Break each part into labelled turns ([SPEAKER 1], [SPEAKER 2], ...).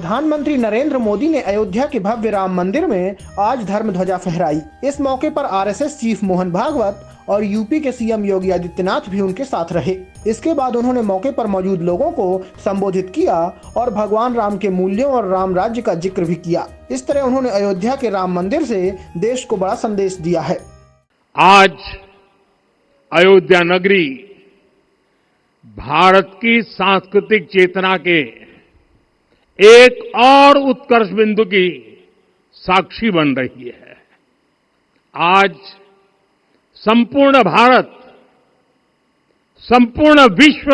[SPEAKER 1] प्रधानमंत्री नरेंद्र मोदी ने अयोध्या के भव्य राम मंदिर में आज धर्म ध्वजा फहराई। इस मौके पर आरएसएस चीफ मोहन भागवत और यूपी के सीएम योगी आदित्यनाथ भी उनके साथ रहे। इसके बाद उन्होंने मौके पर मौजूद लोगों को संबोधित किया और भगवान राम के मूल्यों और राम राज्य का जिक्र भी किया। इस तरह उन्होंने अयोध्या के राम मंदिर से देश को बड़ा संदेश दिया है।
[SPEAKER 2] आज अयोध्या नगरी भारत की सांस्कृतिक चेतना के एक और उत्कर्ष बिंदु की साक्षी बन रही है। आज संपूर्ण भारत, संपूर्ण विश्व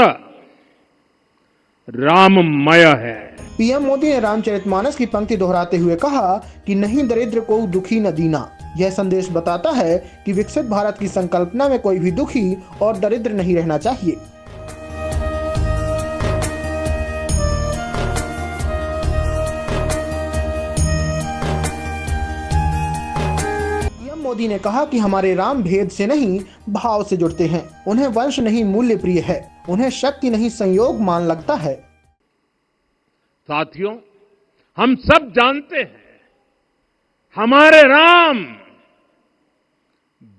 [SPEAKER 2] राममय है।
[SPEAKER 1] पीएम मोदी ने रामचरितमानस की पंक्ति दोहराते हुए कहा कि नहीं दरिद्र को दुखी न दीना। यह संदेश बताता है कि विकसित भारत की संकल्पना में कोई भी दुखी और दरिद्र नहीं रहना चाहिए। मोदी ने कहा कि हमारे राम भेद से नहीं भाव से जुड़ते हैं। उन्हें वंश नहीं मूल्य प्रिय है, उन्हें शक्ति नहीं संयोग मान लगता है।
[SPEAKER 2] साथियों, हम सब जानते हैं हमारे राम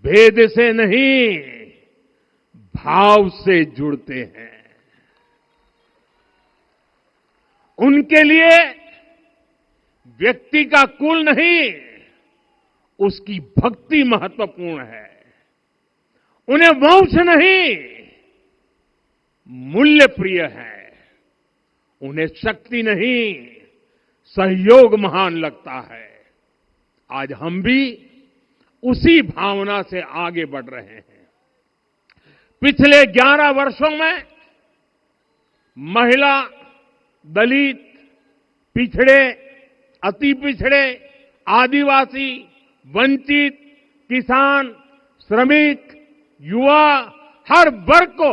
[SPEAKER 2] भेद से नहीं भाव से जुड़ते हैं। उनके लिए व्यक्ति का कुल नहीं, उसकी भक्ति महत्वपूर्ण है। उन्हें वंश नहीं मूल्य प्रिय है, उन्हें शक्ति नहीं सहयोग महान लगता है। आज हम भी उसी भावना से आगे बढ़ रहे हैं। पिछले 11 वर्षों में महिला, दलित, पिछड़े, अति पिछड़े, आदिवासी, वंचित, किसान, श्रमिक, युवा, हर वर्ग को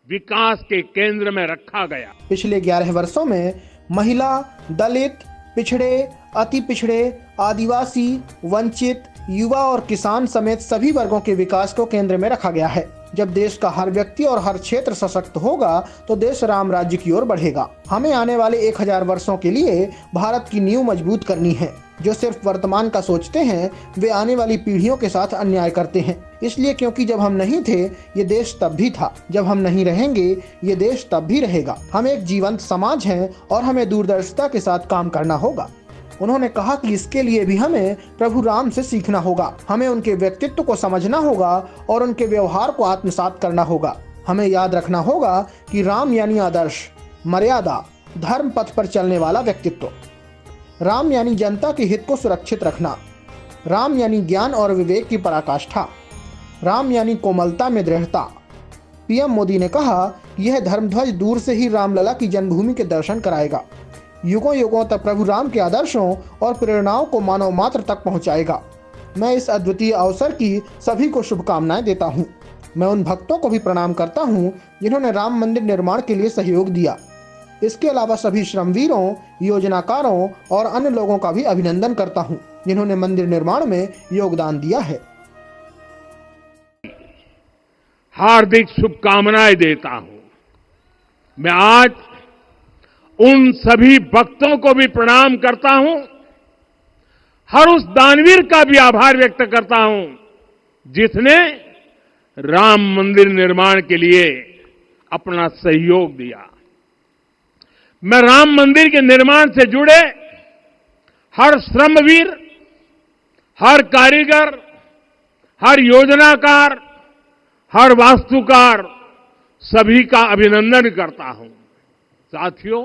[SPEAKER 2] विकास के केंद्र में रखा गया।
[SPEAKER 1] पिछले 11 वर्षों में महिला, दलित, पिछड़े, अति पिछड़े, आदिवासी, वंचित, युवा और किसान समेत सभी वर्गों के विकास को केंद्र में रखा गया है। जब देश का हर व्यक्ति और हर क्षेत्र सशक्त होगा तो देश राम राज्य की ओर बढ़ेगा। हमें आने वाले 1000 वर्षों के लिए भारत की नींव मजबूत करनी है। जो सिर्फ वर्तमान का सोचते हैं वे आने वाली पीढ़ियों के साथ अन्याय करते हैं। इसलिए क्योंकि जब हम नहीं थे ये देश तब भी था, जब हम नहीं रहेंगे ये देश तब भी रहेगा। हम एक जीवंत समाज हैं और हमें दूरदर्शिता के साथ काम करना होगा। उन्होंने कहा कि इसके लिए भी हमें प्रभु राम से सीखना होगा। हमें उनके व्यक्तित्व को समझना होगा और उनके व्यवहार को आत्मसात करना होगा। हमें याद रखना होगा कि राम यानी आदर्श, मर्यादा, धर्म पथ पर चलने वाला व्यक्तित्व। राम यानी जनता के हित को सुरक्षित रखना। राम यानी ज्ञान और विवेक की पराकाष्ठा। राम यानी कोमलता में दृढ़ता। पीएम मोदी ने कहा कि यह धर्मध्वज दूर से ही रामलला की जन्मभूमि के दर्शन कराएगा। युगों युगों तक प्रभु राम के आदर्शों और प्रेरणाओं को मानव मात्र तक पहुंचाएगा। मैं इस अद्वितीय अवसर की सभी को शुभकामनाएं देता हूं। मैं उन भक्तों को भी प्रणाम करता हूं जिन्होंने राम मंदिर निर्माण के लिए सहयोग दिया। इसके अलावा सभी श्रमवीरों, योजनाकारों और अन्य लोगों का भी अभिनंदन करता हूं जिन्होंने मंदिर निर्माण में योगदान दिया है।
[SPEAKER 2] हार्दिक शुभकामनाएं देता हूं। मैं आज उन सभी भक्तों को भी प्रणाम करता हूं, हर उस दानवीर का भी आभार व्यक्त करता हूं जिसने राम मंदिर निर्माण के लिए अपना सहयोग दिया। मैं राम मंदिर के निर्माण से जुड़े हर श्रमवीर, हर कारीगर, हर योजनाकार, हर वास्तुकार सभी का अभिनंदन करता हूं। साथियों,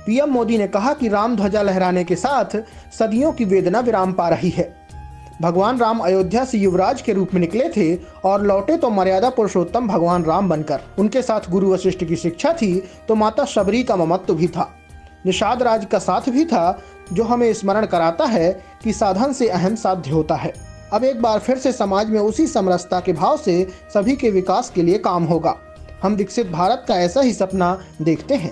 [SPEAKER 1] पीएम मोदी ने कहा कि राम ध्वजा लहराने के साथ सदियों की वेदना विराम पा रही है। भगवान राम अयोध्या से युवराज के रूप में निकले थे और लौटे तो मर्यादा पुरुषोत्तम भगवान राम बनकर। उनके साथ गुरु वशिष्ठ की शिक्षा थी तो माता शबरी का ममत्व भी था। निषाद राज का साथ भी था जो हमें स्मरण कराता है कि साधन से अहम साध्य होता है। अब एक बार फिर से समाज में उसी समरसता के भाव से सभी के विकास के लिए काम होगा। हम विकसित भारत का ऐसा ही सपना देखते हैं।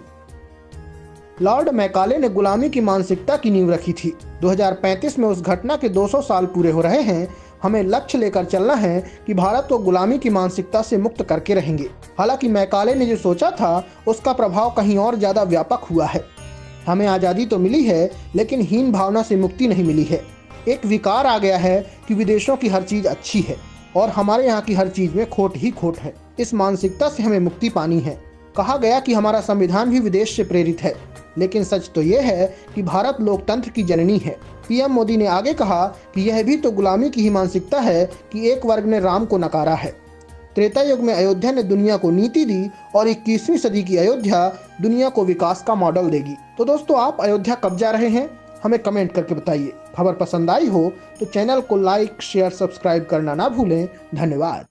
[SPEAKER 1] लॉर्ड मैकाले ने गुलामी की मानसिकता की नींव रखी थी। 2035 में उस घटना के 200 साल पूरे हो रहे हैं। हमें लक्ष्य लेकर चलना है कि भारत को गुलामी की मानसिकता से मुक्त करके रहेंगे। हालांकि मैकाले ने जो सोचा था उसका प्रभाव कहीं और ज्यादा व्यापक हुआ है। हमें आज़ादी तो मिली है, लेकिन हीन भावना से मुक्ति नहीं मिली है। एक विकार आ गया है कि विदेशों की हर चीज़ अच्छी है और हमारे यहाँ की हर चीज़ में खोट ही खोट है। इस मानसिकता से हमें मुक्ति पानी है। कहा गया कि हमारा संविधान भी विदेश से प्रेरित है, लेकिन सच तो यह है कि भारत लोकतंत्र की जननी है। पीएम मोदी ने आगे कहा कि यह भी तो गुलामी की ही मानसिकता है कि एक वर्ग ने राम को नकारा है। त्रेता युग में अयोध्या ने दुनिया को नीति दी और 21वीं सदी की अयोध्या दुनिया को विकास का मॉडल देगी। तो दोस्तों, आप अयोध्या कब जा रहे हैं, हमें कमेंट करके बताइए। खबर पसंद आई हो तो चैनल को लाइक, शेयर, सब्सक्राइब करना ना भूलें। धन्यवाद।